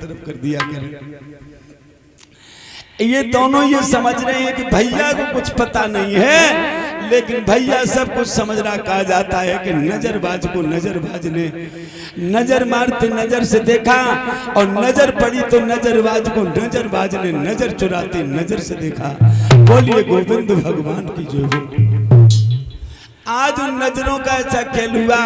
तरफ कर दिया करें। ये दोनों ये समझ रहे हैं कि भैया को कुछ पता नहीं है, लेकिन भैया सब कुछ समझ रहा। कहा जाता है कि नजरबाज को नजरबाज ने नजर मारते नजर से देखा, और नजर पड़ी तो नजरबाज को नजरबाज ने नजर चुराते नजर से देखा। बोलिए गोविंद भगवान की जय हो। आज उन नजरों का ऐसा खेल हुआ,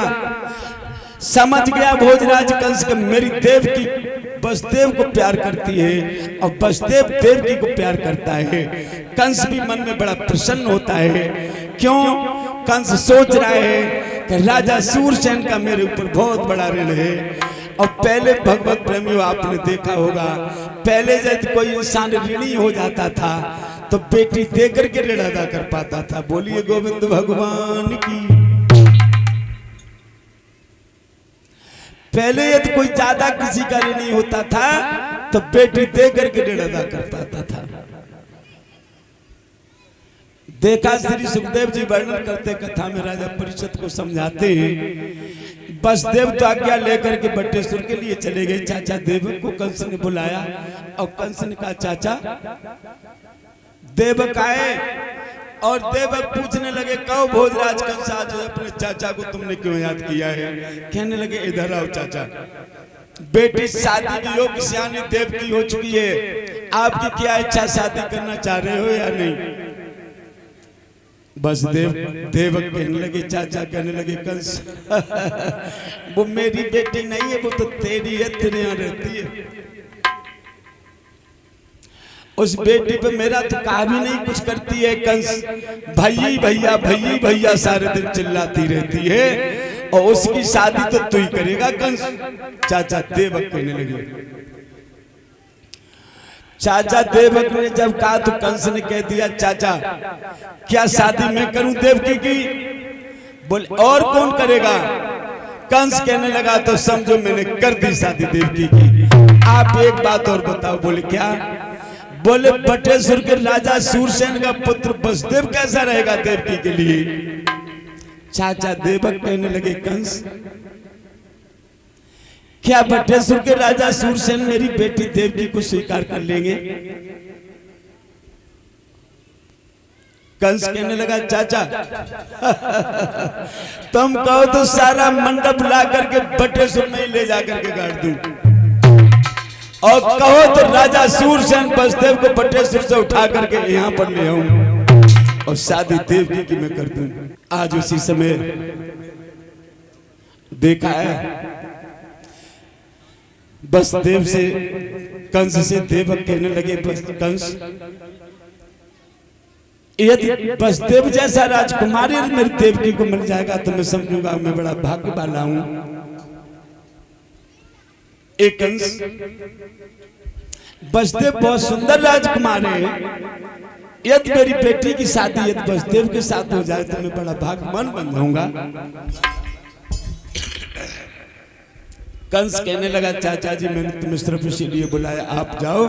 समझ गया भोजराज कंस के मेरी देवकी वसुदेव को प्यार करती है और वसुदेव देवकी को प्यार करता है। कंस भी मन में बड़ा प्रसन्न होता है। क्यों? कंस सोच रहा है कि राजा सूरसेन का मेरे ऊपर बहुत बड़ा ऋण है। और पहले भगवत प्रेमियों आपने देखा होगा, पहले जब कोई इंसान ऋणी हो जाता था तो बेटी देकर के ऋण अदा कर पाता था। बोलिए गोविंद भगवान की। पहले यदि कोई ज्यादा किसी का ऋणी होता था तो बेटी दे करके ऋण अदा कर पाता था। देखा श्री सुखदेव जी वर्णन करते कथा में, राजा परीक्षित को समझाते हैं। वसुदेव तो आज्ञा लेकर के बटेश्वर के लिए चले गए। चाचा देवक को कंस ने बुलाया और कंस ने कहा चाचा देवक आए, और देवक पूछने लगे कहो भोजराज कंस आज अपने चाचा को तुमने क्यों याद किया है? कहने लगे इधर आओ चाचा, बेटी शादी की योग सियानी देवकी हो चुकी है, आपकी क्या इच्छा, शादी करना चाह रहे हो या नहीं? बस देवक कहने लगे चाचा, कहने लगे कंस वो मेरी बेटी नहीं है, वो तो तेरी है, तेरे यहाँ रहती है। उस बेटी पे मेरा तो कहा भी नहीं कुछ करती है। कंस भई भैया भई भैया सारे दिन चिल्लाती रहती है, और उसकी शादी तो तू ही करेगा कंस। चाचा देवक कहने लगे। चाचा देवक ने जब कहा तो कंस ने कह दिया चाचा क्या शादी मैं करूं देवकी की? बोले और कौन करेगा? कंस कहने लगा तो समझो मैंने कर दी शादी देवकी की। आप एक बात और बताओ। बोले क्या? बोले बटेश्वर के राजा सूरसेन का पुत्र वसुदेव कैसा रहेगा देवकी के लिए? चाचा देवक कहने लगे कंस क्या बटेश्वर के राजा सूरसेन मेरी बेटी देवकी को स्वीकार कर लेंगे? कंस कहने लगा चाचा तुम कहो तो सारा मंडप ला करके बटेश्वर में ही ले जाकर के गाड़ दूं, और कहो तो राजा सूरसेन वसुदेव को बटेश्वर से उठा करके यहाँ पर ले आऊं और शादी देवकी की मैं कर दूं। आज उसी समय देखा है वसुदेव से कंस से देवक कहने लगे कंस यदि वसुदेव जैसा राजकुमारी मेरी देवकी को मिल जाएगा तो मैं समझूंगा मैं बड़ा भाग्य वाला हूं। एक कंस वसुदेव बहुत सुंदर राजकुमार है, यदि मेरी बेटी की शादी यदि वसुदेव के साथ हो जाए तो मैं बड़ा भाग्यवान बन जाऊंगा। कंस कहने लगा चाचा जी मैंने तुम्हें सिर्फ इसीलिए बुलाया, आप जाओ,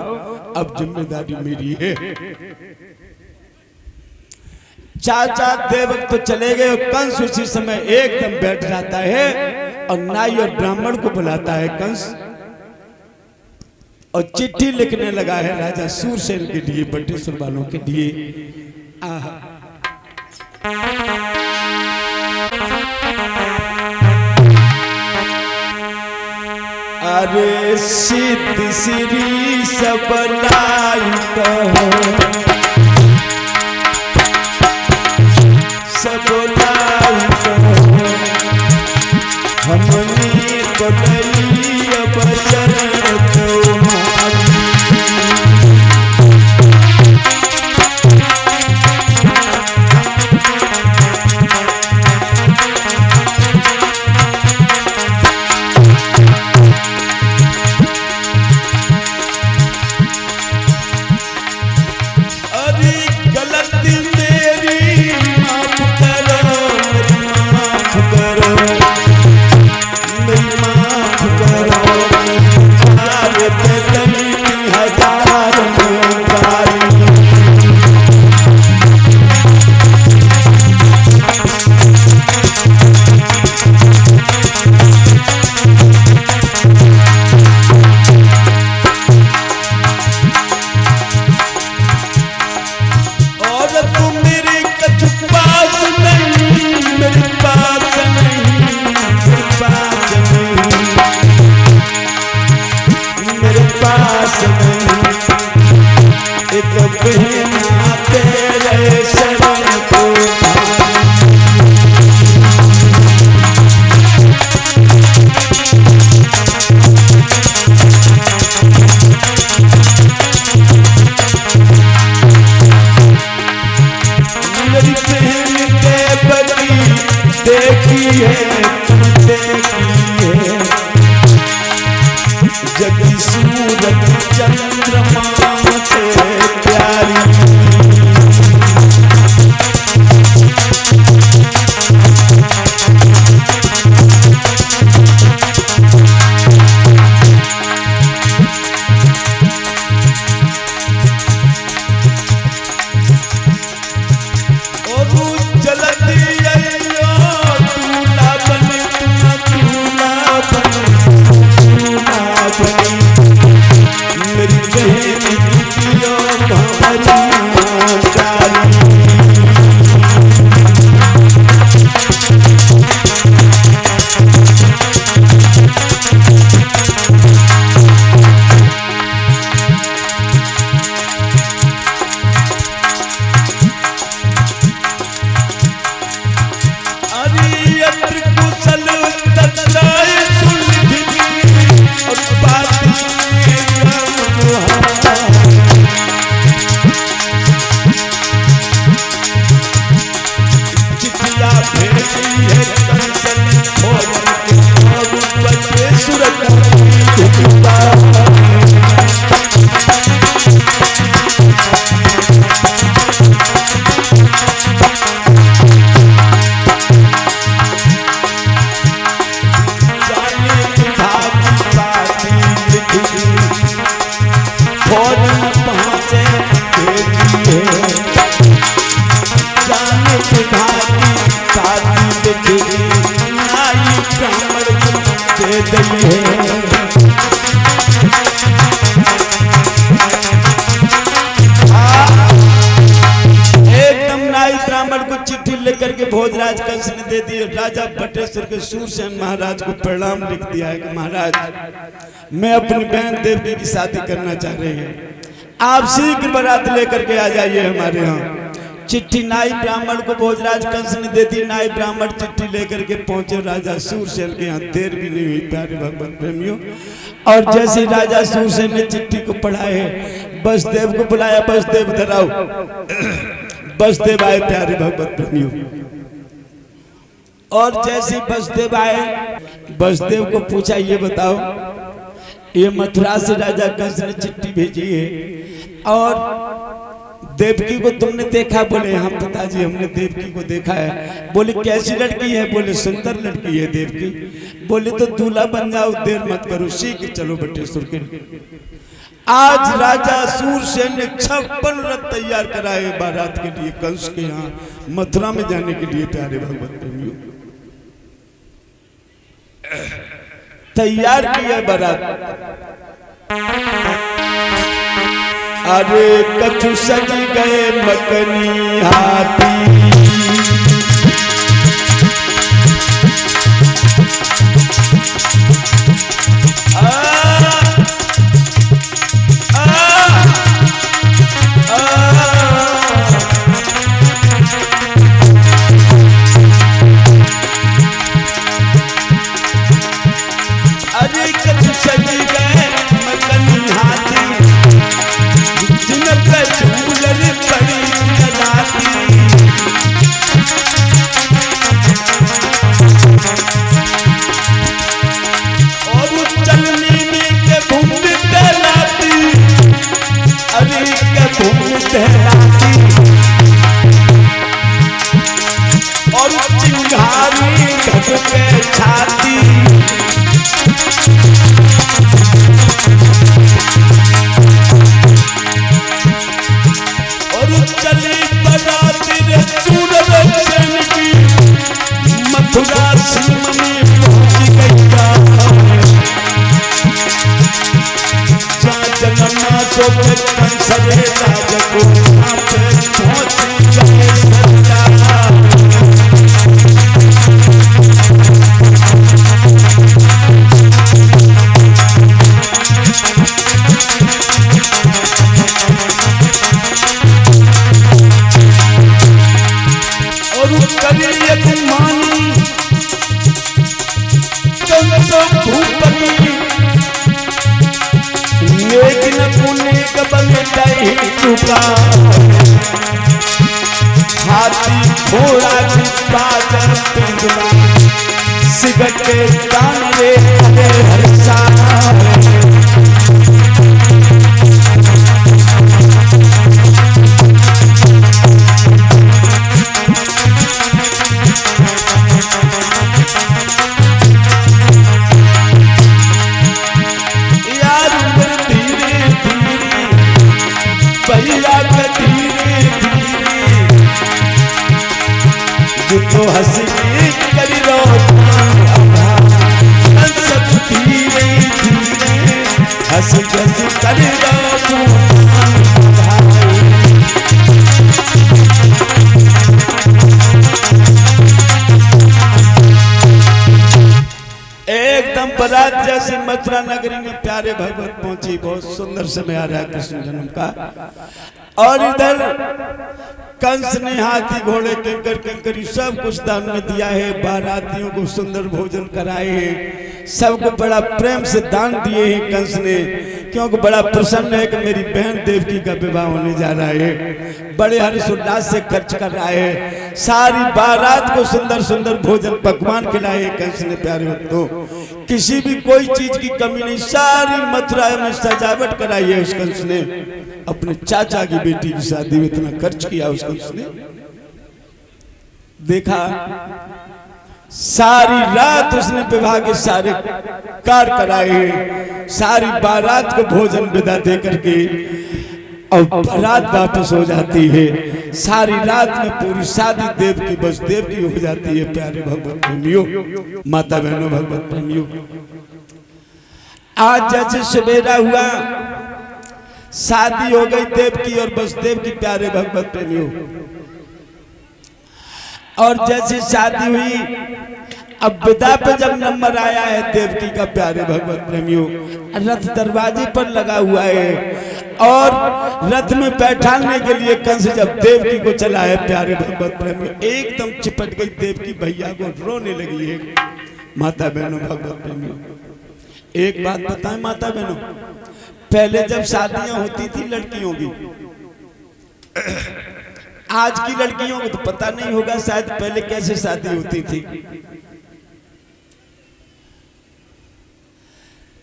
अब जिम्मेदारी मेरी है। चाचा देवक तो चले गए और कंस उसी समय एकदम बैठ जाता है और नाई और ब्राह्मण को बुलाता है कंस, और चिट्ठी लिखने लगा है राजा सूरसेन के लिए, बटेश्वर वालों के लिए। अरे सिद्ध श्री सबलाई कहो सबलाई कहो हमने तो नहीं अब शरण तुम्हारी। पास नहीं, एक बिना तेरे शरण को मेरी बहन के बड़ी देखी है, देखी है जगी सूरज चंद्रमा से प्यारी। भोजराज कंस ने दे दिए। राजा बटेश्वर के सूरसेन महाराज को प्रणाम लिख दिया है कि महाराज मैं अपनी बहन देवकी की शादी करना चाह रहे हैं, आप शीघ्र बारात लेकर के आ जाइए हमारे यहाँ। चिट्ठी नाई ब्राह्मण को भोजराज कंस ने दे दी। नाई ब्राह्मण चिट्ठी लेकर के पहुंचे राजा सूरसेन के यहाँ। देर भी नहीं हुई प्यारे भगवान प्रेमियों। और जैसे राजा सूरसेन ने चिट्ठी को पढ़ा है, बसदेव को बुलाया। बसदेव धराओ। बसदेव आए प्यारे भगवत प्रेमियों। और जैसे बसदेव आए, बसदेव को पूछा ये बताओ ये मथुरा से राजा कंस ने चिट्ठी भेजी है और देवकी को तुमने देखा? बोले हाँ पिताजी हमने देवकी को देखा है। बोले कैसी लड़की है? बोले सुंदर लड़की है देवकी। बोले तो दूल्हा बन जाओ, देर मत करो, शीघ्र चलो बटेश्वर के। आज राजा सूरसेन ने 56 रथ तैयार कराए बारात के लिए, कंस के यहाँ मथुरा में जाने के लिए। प्यारे भगवत प्रेमियों तैयार किया बारात। अरे कछु सज गए मकनी हाथी, और चिंगारी ढक के छाती, और चली बराती रे सूरसेन की, मथुरा सीमनी पहुंच गई। जन्मा तो कंसरे राज को पहुंच गए सरदार। मुनि बन गई चुका हाथी घोड़ा की बाजर पिंजरा सिगट के दान रे हर्षा तो हंसी करी रो सब धीरे धीरे हंसी हंसी करी रो एकदम बारात जैसी मथुरा नगरी में प्यारे भगवत पहुंची। बहुत सुंदर समय आ रहा है कृष्ण जन्म का। और इधर कंस ने हाथी घोड़े कंकर कंकरी सब कुछ दान में दिया है, बारातियों को सुंदर भोजन कराए हैं, सबको बड़ा प्रेम से दान दिए हैं कंस ने, क्योंकि बड़ा प्रसन्न है कि मेरी बहन देवकी का विवाह होने जा रहा है। बड़े हर्षोल्लास से खर्च कर रहा है, सारी बारात को सुंदर सुंदर भोजन पकवान खिलाए कंस ने। प्यारे भक्तों, किसी भी कोई चीज की कमी नहीं, सारी मथुरा में सजावट कराई है उस कंस ने। अपने चाचा की बेटी की शादी में इतना खर्च किया उस कंस ने। देखा सारी रात उसने विवाह के सारे कार्य कराए हैं, सारी बारात को भोजन विदा दे करके और बारात वापस हो जाती है। सारी रात में पूरी शादी देव की बस देव की हो जाती है। प्यारे भगवत प्रेमियों, माता बहनों, भगवत प्रेमियों, आज जैसे सवेरा हुआ शादी हो गई देव की और बसदेव की। प्यारे भगवत प्रेमियों, और जैसे शादी हुई अब विदा पे जब नंबर आया है देवकी का। प्यारे भगवत प्रेमियों, रथ दरवाजे पर लगा हुआ है और रथ में बैठाने के लिए कंस जब देवकी को चला है, प्यारे भगवत प्रेमियों, एकदम चिपट गई देवकी, भैया को रोने लगी है। माता बहनों, भगवत प्रेमियों, एक बात बताएं माता बहनों, पहले जब शादियां होती थी लड़कियों की, आज की लड़कियों को तो पता नहीं होगा शायद पहले कैसे शादी होती थी।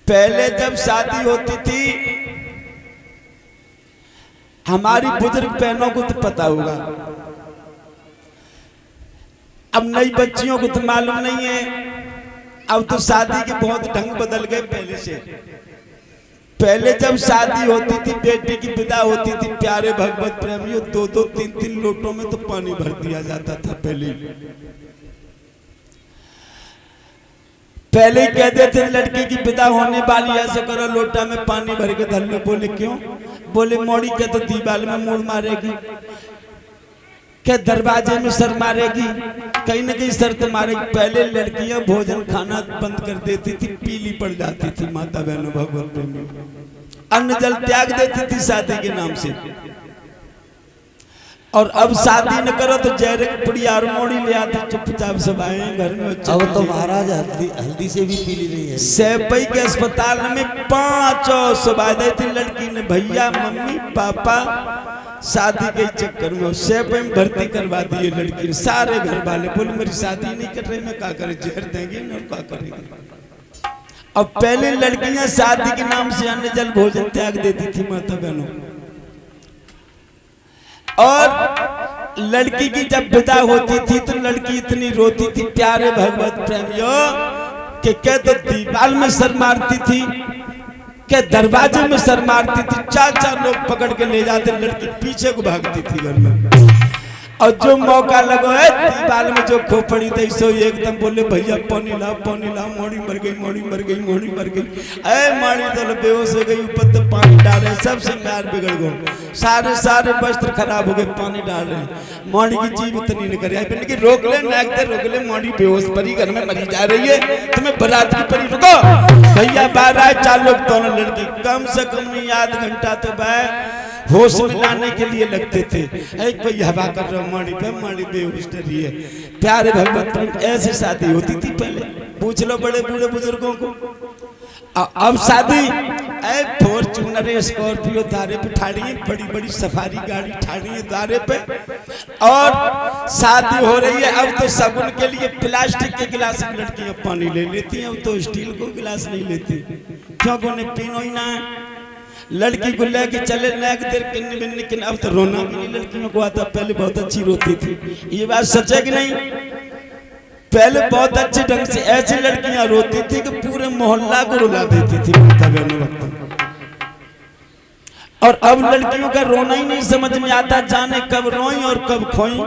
पहले जब शादी होती थी, हमारी बुजुर्ग बहनों को तो पता होगा, अब नई बच्चियों को तो मालूम नहीं है। अब तो शादी के बहुत ढंग बदल गए पहले से। पहले जब शादी होती थी, बेटी की विदा होती थी, प्यारे भगवत प्रेमियों, 2-2, 3-3 लोटों में तो पानी भर दिया जाता था। पहले कहते थे लड़की की विदा होने वाली, ऐसे करो लोटा में पानी भर के धर लो। बोले क्यों? बोले मोड़ी के तो दीवार में मुड़ मारेगी, क्या दरवाजे में सर मारेगी, कहीं ना कहीं सर तो मारेगी। पहले लड़कियां भोजन खाना बंद कर देती थी, पीली पड़ जाती थी। माता बहनों, भगवत प्रेमियों, अन्न जल त्याग देती थी शादी के नाम से। और अब शादी न करो तो जहर पुड़ी और मोड़ी ले आते, चुपचाप सब आए घर में। अब तो महाराज हल्दी से भी पीली नहीं है। सैपई के अस्पताल में 5 सुबह थी लड़की ने, भैया मम्मी पापा शादी के चक्कर में सैपई में भर्ती करवा दिए लड़की ने। सारे घर वाले बोले मेरी शादी नहीं कर रही, मैं क्या करे, जहर देंगे ना क्या करेंगे। अब पहले लड़कियां शादी के नाम से अन्न जल भोजन त्याग देती थी माता बहनों। और लड़की की जब विदा होती थी तो लड़की इतनी रोती थी, प्यारे भगवत प्रेमियों, कि क्या तो दीवार में सर मारती थी, क्या दरवाजे में सर मारती थी। 4-4 लोग पकड़ के ले जाते, लड़की पीछे को भागती थी घर में। और जो मौका लगो है दीवार में जो खोपड़ी थी, सो एकदम बोले भैया पानी लाओ, मोड़ी मर गई, मोड़ी मर गई, मोड़ी मर गई। माड़ी तो बेहोश हो गई, ऊपर तो पानी डाल रहे, सब श्रृंगार बिगड़ गए, सारे वस्त्र खराब हो गए, पानी डाल रहे। मोड़ी की जीव इतनी न करे, रोक ले नाकते, रोक ले, मोड़ी बेहोश परी घर में मरी जा रही है, तुम्हें बरात की परी रुको भैया। 12 लोग दोनों लड़की, कम से कम नहीं आध घंटा तो होश में लाने के लिए लगते थे। एक कोई हवा कर रहा माड़ी पे, माड़ी बेहोश रही है। प्यारे भगवत, ऐसी शादी होती थी पहले, पूछ लो बड़े बूढ़े बुजुर्गों को। अब शादी फॉर्च्यूनर स्कॉर्पियो दारे पे ठाड़ी है, बड़ी बड़ी सफारी गाड़ी ठाड़ी है दारे पे, और शादी हो रही है। अब तो साबुन के लिए प्लास्टिक के गिलास में लड़कियां पानी ले लेती हैं, अब तो स्टील को गिलास नहीं लेती, क्योंकि उन्हें पीनो ही ना। लड़की को लेके चले नेक देर किन्नी बिन्नी किन, अब तो रोना भी नहीं लड़कियों को आता, पहले बहुत अच्छी रोती थी। ये बात सच है कि नहीं? पहले बहुत अच्छे ढंग से ऐसी लड़कियां रोती थी कि पूरे मोहल्ला को रुला देती थी वक्त। और अब लड़कियों का रोना ही नहीं समझ में आता, जाने कब रोई और कब खोई,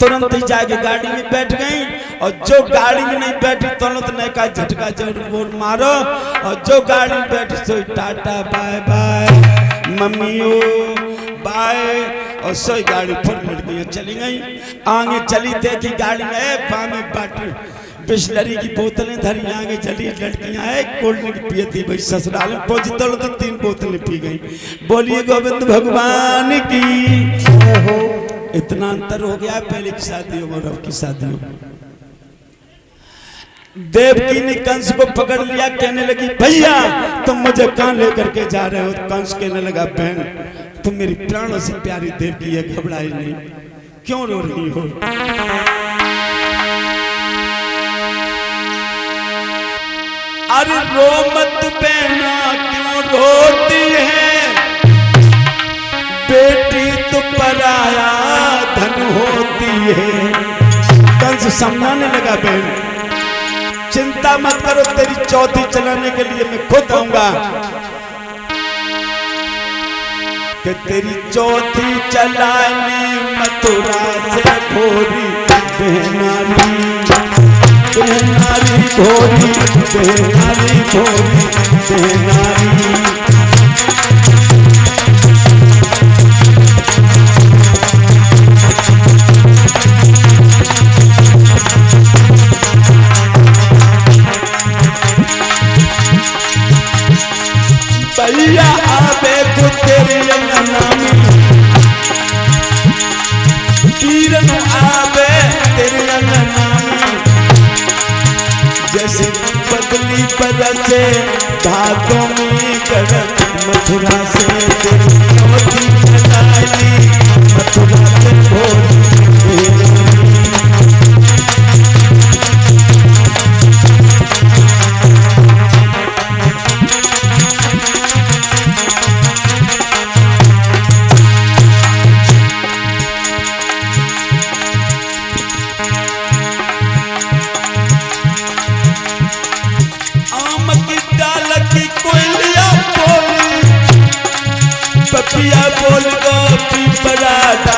तुरंत ही जाके गाड़ी में बैठ गई, और जो गाड़ी में नहीं बैठी तुरंत नए का झटका जरूर मारो, और जो गाड़ी में बैठी सो टाटा बाय बाय मम्मी ओ बाय, और सोई गाड़ी पर लड़कियां चली गई। आगे चली देखी गाड़ी में पानी बाटल बिस्लरी की बोतलें धरी, आगे चली लड़कियां है कोल्ड ड्रिंक पियती, भाई ससुराल में पहुंची तो 3 बोतलें पी गई। बोलिए गोविंद भगवान की। इतना अंतर हो गया पहले की शादियों और अब की शादियों। देवकी ने कंस को पकड़ लिया, कहने लगी भैया तुम मुझे कहां लेकर के जा रहे हो? कंस कहने लगा बहन तुम मेरी प्राणों से प्यारी देवकी है, घबराई नहीं, क्यों रो रही हो? अरे रो मत बहना क्यों रोती है, बेटी तो पराया धन होती है। कंस समझाने लगा बहन चिंता मत करो, तेरी चौथी चलाने के लिए मैं खुद आऊंगा, कि तेरी चौथी चलाने मथुरा से भोरी बहनारी बहनारी भोरी बहनारी भोरी बहनारी। भैया आवे को तेरे अंगनामी, पीरन आवे तेरे अंगनामी, जैसे बदली बरसे धातों में गगन, मथुरा से तेरी चौथी चलानी मथुरा से भोरी। पपिया बोल गो पीपरादा,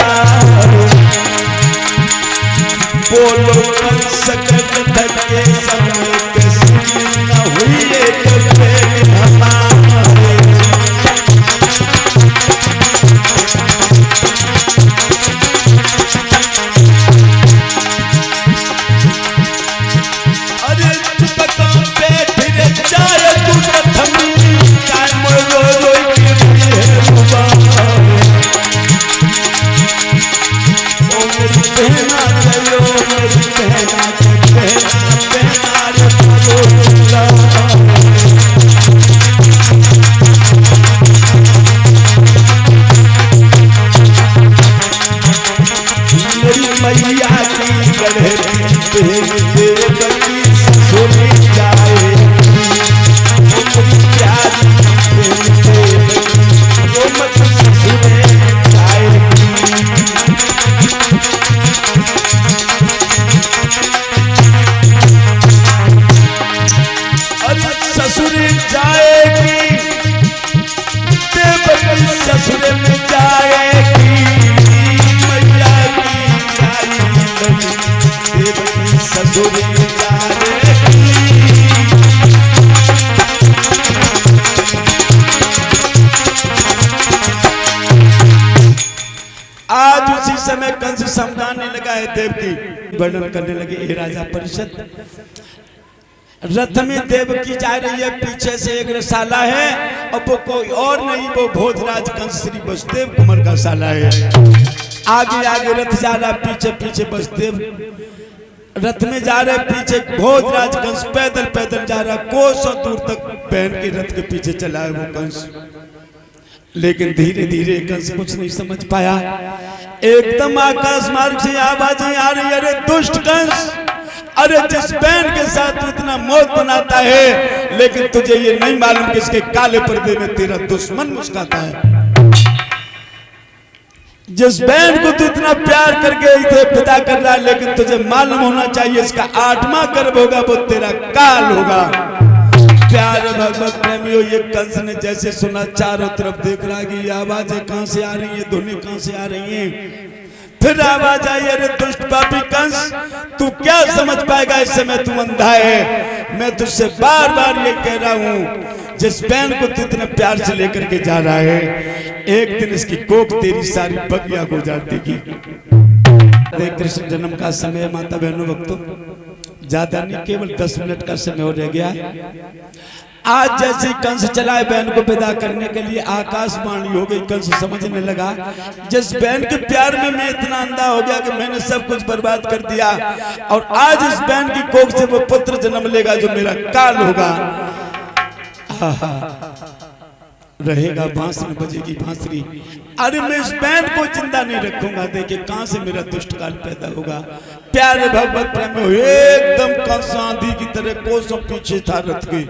बोलो कंस सकट धके समय कैसी न हुई तो प्रेम हमारे। अरे चुपका पे फिर जाए तू प्रथमी, काय मोरो रोई मैया की सुनी जाए ससुर जाएगी देवकी ससुर में जाएगी, मैया की जाएगी देवकी ससुर में जाएगी। आज उसी समय कंस समझाने लगा है देवकी, वर्णन करने लगे हे राजा परिषद, रथ में देवकी जा रही है, पीछे से एक रसाला है, और वो कोई और नहीं, वो भोजराज कंस श्री वसुदेव कुमार का साला है। आगे आगे रथ जा रहा, पीछे पीछे वसुदेव रथ में जा रहे, पीछे भोजराज कंस पैदल पैदल जा रहा, कोसों दूर तक बहन के रथ के पीछे चला है वो कंस। लेकिन धीरे धीरे कंस कुछ नहीं समझ पाया। एकदम आकाश मार्ग से आवाजें आ रही, अरे दुष्ट कंस, अरे जिस बहन के साथ तू इतना मौत बनाता है, लेकिन तुझे ये नहीं मालूम कि इसके काले पर्दे में तेरा दुश्मन मुस्कुराता है। जिस बहन को तू इतना प्यार करके इसे पिता कर रहा है, लेकिन तुझे मालूम होना चाहिए इसका 8वां गर्भ होगा, वो तेरा काल होगा। प्यारे भगवत प्रेमियों, ये कंस ने जैसे सुना, चारों तरफ देख रहा कि ये आवाजें कहां से आ रही है, धुनें कहां से आ रही हैं। फिर आवाज आई, अरे दुष्ट पापी कंस, तू क्या समझ पाएगा, इस समय तू अंधा है। मैं तुझसे बार बार ये कह रहा हूं, जिस बहन को तू इतना प्यार से लेकर के जा रहा है, एक दिन इसकी कोख तेरी सारी बगिया को उजाड़ देगी। कृष्ण जन्म का समय माता बहनों भक्तों ज्यादा नहीं, केवल 10 मिनट का समय हो रह गया। आज जैसे कंस चला है बहन को विदा करने के लिए, आकाशवाणी हो गई। कंस समझने लगा, जिस बहन के प्यार में मैं इतना अंधा हो गया कि मैंने सब कुछ बर्बाद कर दिया, और आज इस बहन की कोख से वो पुत्र जन्म लेगा जो मेरा काल होगा। रहेगा बांसुरी, बजेगी बांसुरी, अरे मैं इस बहन को जिंदा नहीं रखूंगा। देखिए कहां से मेरा दुष्ट काल पैदा होगा। प्यारे भगवत प्रेम, एकदम कंस आंधी की तरह कोसों पीछे था रथ के,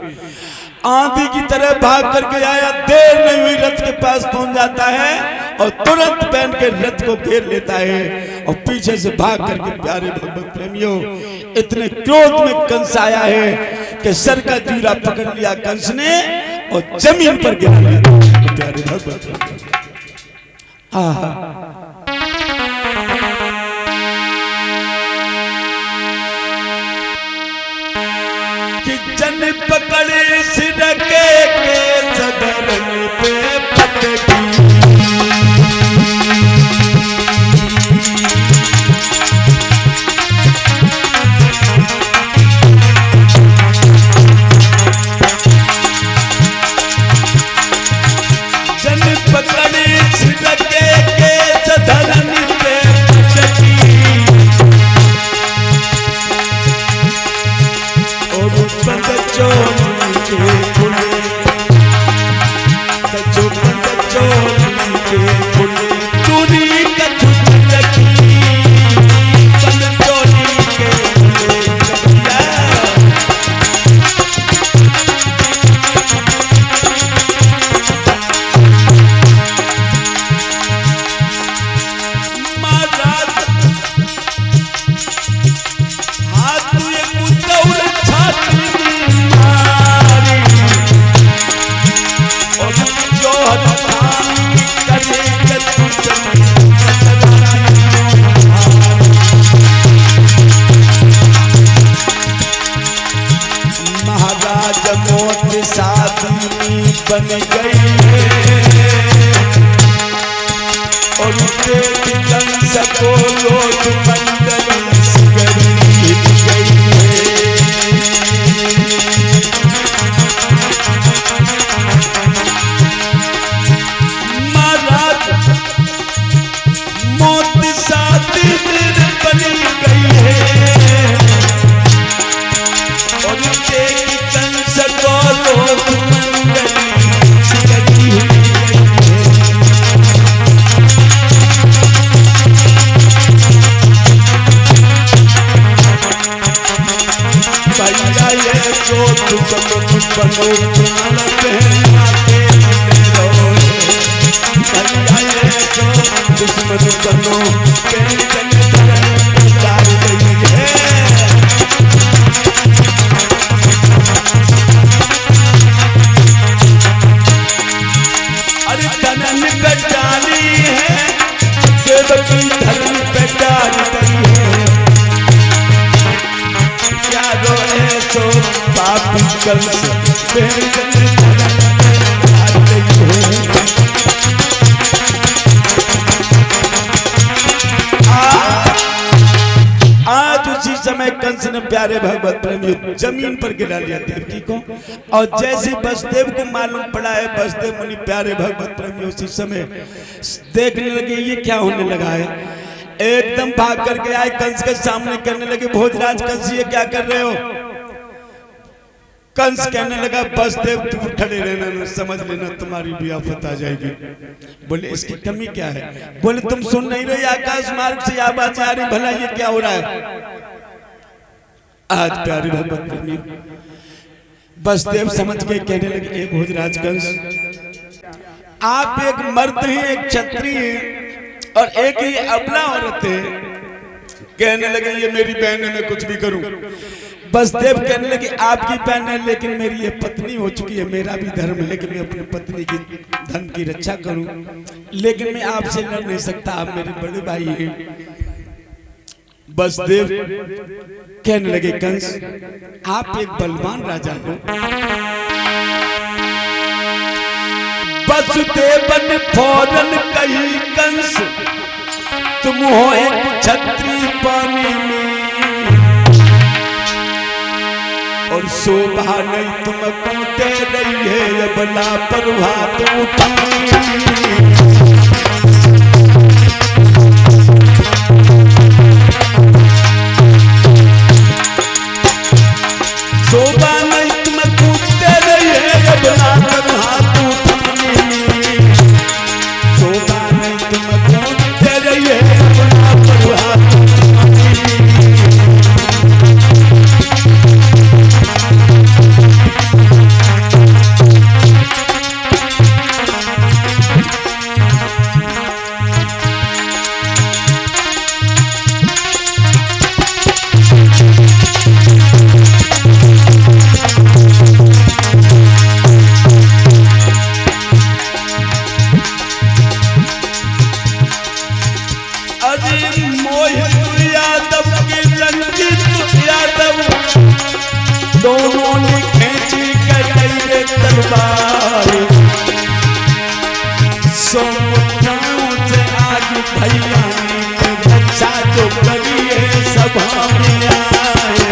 आंधी की तरह भाग करके आया। देर नहीं हुई, रथ के पास पहुंच जाता है और तुरंत बहन के रथ को घेर लेता है और पीछे से भाग करके, प्यारे भगवत प्रेमियों, इतने क्रोध में कंस आया है कि सर का जूरा पकड़ लिया कंस ने और जमीन पर गिरा लिया। प्यारे भगवत कि जन पकड़े सिर के सदरन पे पटकी, बन गई और कंस को लोग मंडली गई। महाराज मौत साथी बन गई है और कंस को लोग आज उसी समय कंस ने प्यारे भगवत प्रेमियों जमीन पर गिरा लिया देवकी को। और जैसे वसुदेव को मालूम पड़ा है, वसुदेव मुनि प्यारे भगवत प्रेमियों उसी समय देखने लगे ये क्या होने लगा है। एकदम भाग करके आए कंस के सामने, कहने लगे भोजराज कंस ये क्या कर रहे हो। कंस कहने लगा बसदेव दूर खड़े रहना, न समझ लेना तुम्हारी भी आफत आ जाएगी। बोले इसकी कमी क्या है? बोले तुम सुन नहीं रहे आकाश मार्ग से आवाज आ रही, भला ये क्या हो रहा है? आज प्यारे भगवत प्रेमी बसदेव समझ के कहने लगे एक भोजराज कंस, आप एक मर्द हैं, एक क्षत्रिय हैं और एक ही अबला औरत है। कहने लगे ये मेरी बहन है, मैं कुछ भी करूं। बसदेव कहने लगे आपकी बहन है लेकिन मेरी ये पत्नी हो चुकी है, मेरा भी धर्म है कि मैं अपनी पत्नी की धन की रक्षा करूं, लेकिन मैं आपसे लड़ नहीं सकता, आप मेरे बड़े भाई हैं। बसदेव कहने लगे कंस आप एक बलवान राजा हो। वसुदेव ने फौरन कही कंस तुम हो एक क्षत्रिय पानी में, और शोभा नहीं तुमको दे रही है अब लापरवाह तो उठाई। शोभा नहीं तुमको दे रही है अब लापरवाह तो उठाई। शोभा नहीं तुमको दे रही है अब लापरवाह तो उठाई। दोनों ने खींची कई तलवार, समुद्रों से आज भैया ने रक्षा जो करी है सभा में आए।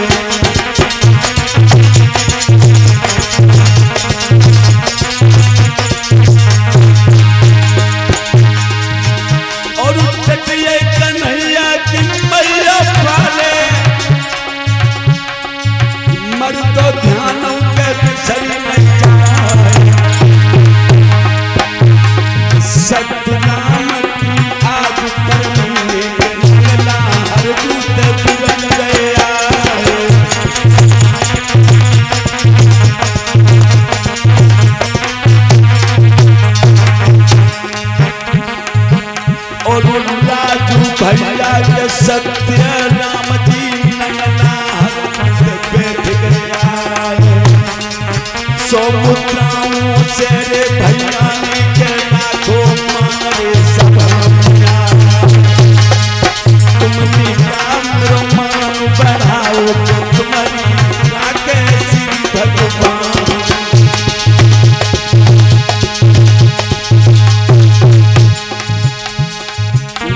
और उठिए कन्हैया की मैया पाले, मर तो ध्यान के शरीर में जाए। सतनाम की आज परमीने में निकला हर दूत तुरंत गया। और राजू भैया के सत्य राम जी नंगला समुद्रों से रे भैया ने के लाखों मारे सब तुमने मान बढ़ाओ तो तुम्हारी राखे श्री भगवान।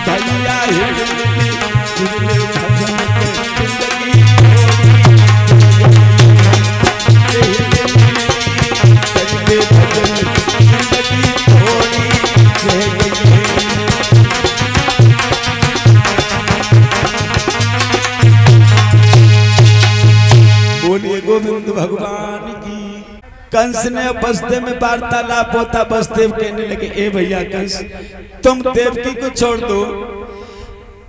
भैया हिरले भजन के जिंदगी बोलिए गोविंद भगवान की। कंस ने बसदेव में वार्तालाप होता, बसदेव कहने लगे ए भैया कंस तुम देवकी को छोड़ दो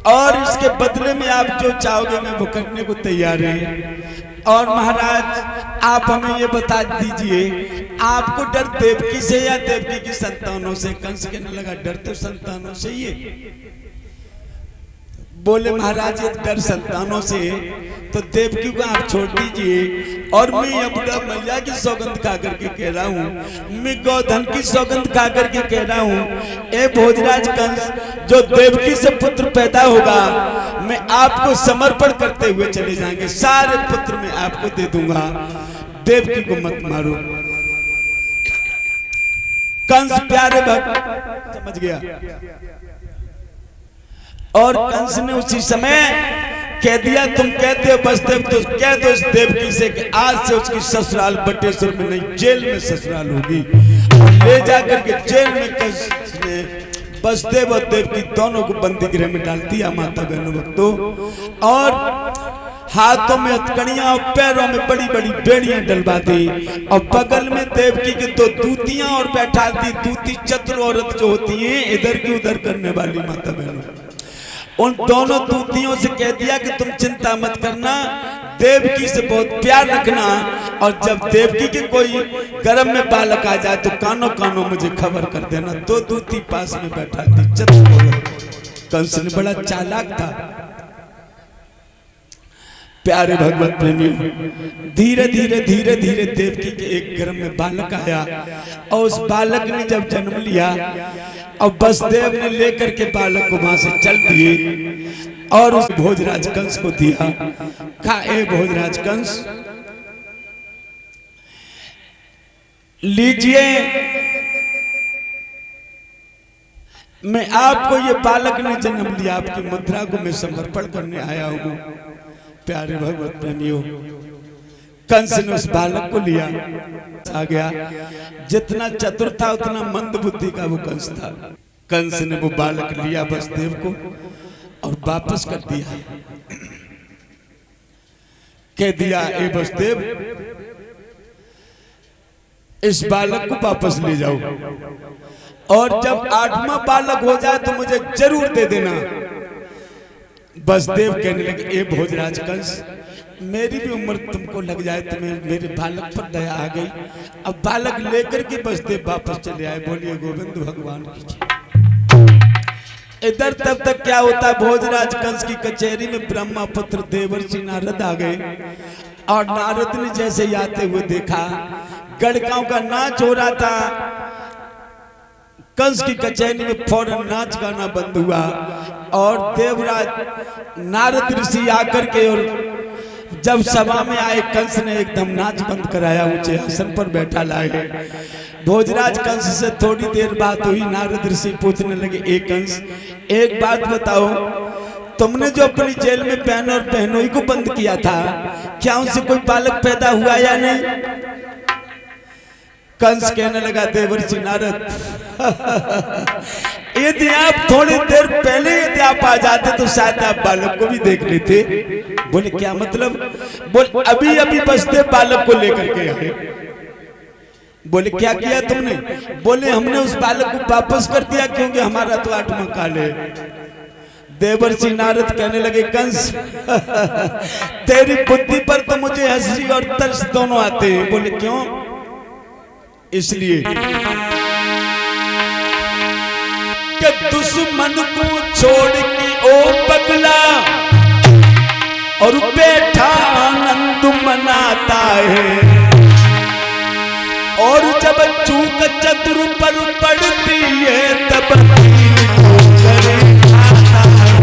और इसके बदले में आप जो चाहोगे मैं वो करने को तैयार है। और महाराज आप हमें ये बता दीजिए आपको डर देवकी से या देवकी की संतानों से? कंस कहने लगा डर तो संतानों से ही है। बोले महाराज ये डर संतानों से तो देवकी को आप छोड़ दीजिए और मैं अपना मैया की सौगंध खा करके कह रहा हूँ, मैं गोधन की सौगंध खा करके कह रहा हूँ ए भोजराज कंस जो देवकी से पुत्र पैदा होगा मैं आपको समर्पण करते हुए चले जाएंगे, सारे पुत्र मैं आपको दे दूंगा, देवकी को मत मारो। कंस प्यारे भक्त समझ गया और कंस ने उसी समय कह दिया तुम कहते हो बसदेव तो कह दो इस देवकी से कि आज से उसकी ससुराल बटेश्वर में नहीं जेल में ससुराल होगी। ले जाकर के जेल में कंस ने बसदेव और देवकी दोनों को बंदी गृह में डाल दिया। माता बहनों भक्तों और हाथों में हथकड़ियां और पैरों में बड़ी बड़ी बेड़ियां डलवा दी और बगल में देवकी की दो दूतियां और बैठा दी। दूती चतुर औरत जो होती हैं इधर की उधर करने वाली माता बहनों, उन दोनों दूतियों से कह दिया कि तुम चिंता मत करना, देवकी से बहुत प्यार रखना, और जब देवकी के कोई गर्भ में बालक आ जाए तो कानों कानों मुझे खबर कर देना। दो दूती पास में बैठा दी चतुर औरत। कंस ने बड़ा चालाक था। प्यारे भगवत प्रेमियों, धीरे धीरे धीरे धीरे देवकी के एक गर्भ में बालक आया और उस बालक ने जब जन्म लिया और वसुदेव ने लेकर के बालक को वहां से चल दिए और उस भोजराज कंस को दिया। कहा, ए भोजराज कंस, लीजिए, मैं आपको ये बालक ने जन्म लिया, आपकी मुद्रा को मैं समर्पण करने आया हूं। प्यारे भगवत प्रेमियों, कंस ने उस बालक को लिया, आ गया। जितना चतुर था उतना मंद बुद्धि का वो कंस था। कंस ने वो बालक लिया वसुदेव को और वापस कर दिया। कह दिया, ए वसुदेव, इस बालक को वापस ले जाओ और जब 8वां बालक हो जाए तो मुझे जरूर दे देना। वसुदेव कहने लगे, ए भोजराज कंस, मेरी भी उम्र तुमको लग जाए, तुम्हें मेरे बालक पर दया आ गई। अब बालक लेकर के वसुदेव वापस चले आए। बोलिए गोविंद भगवान की जय। इधर तब तक क्या होता, भोजराज कंस की कचहरी में ब्रह्मपुत्र देवर्षि नारद आ गए और नारद ने जैसे ही आते हुए देखा, गड़काओं का नाच हो रहा था। कंस की कचहरी में फौरन नाच गाना बंद हुआ और देवराज नारद ऋषि आकर के और जब सभा में आए, कंस ने एकदम नाच बंद कराया, ऊंचे आसन पर बैठा लाए। भोजराज कंस से थोड़ी देर बात हुई। नारद ऋषि पूछने लगे, ए कंस, एक बात बताओ, तुमने जो अपनी जेल में बहन और बहनोई को बंद किया था, क्या उनसे कोई बालक पैदा हुआ या नहीं? कंस कहने लगा, देवर्षि नारद, यदि आप थोड़ी देर पहले यदि आप आ जाते तो शायद आप बालक को भी देख लेते। बोले, क्या मतलब? बोले, अभी अभी वसुदेव बालक को लेकर के आए। बोले, क्या किया तुमने? बोले, हमने उस बालक को वापस कर दिया क्योंकि हमारा तो 8वां काल है। देवर्षि नारद कहने लगे, कंस, तेरी बुद्धि पर तो मुझे हंसी और तरस दोनों आते हैं। बोले, क्यों? इसलिए कि दुश्मन को छोड़ के ओ पगला और बैठा आनंद मनाता है, और जब चूक चतुर पर पड़ती है तब तीर को करे खाता है।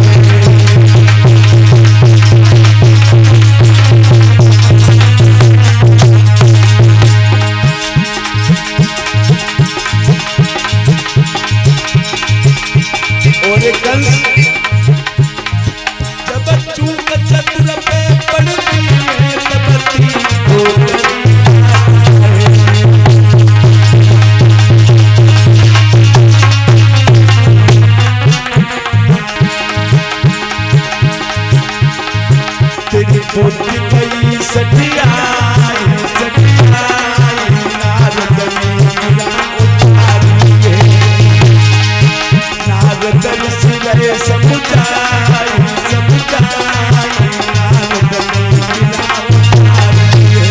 और कंस जब चूक चतुर पे पड़ती है तब तीर को तेरी बुद्धि गई सटियाई सटियाई, नारद मीरा उतारी है, नारद ऋषि गए समुझाई समुझाई, नारद मीरा उतारी है।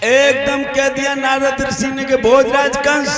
एकदम कह दिया नारद ऋषि ने कि भोजराज कंस,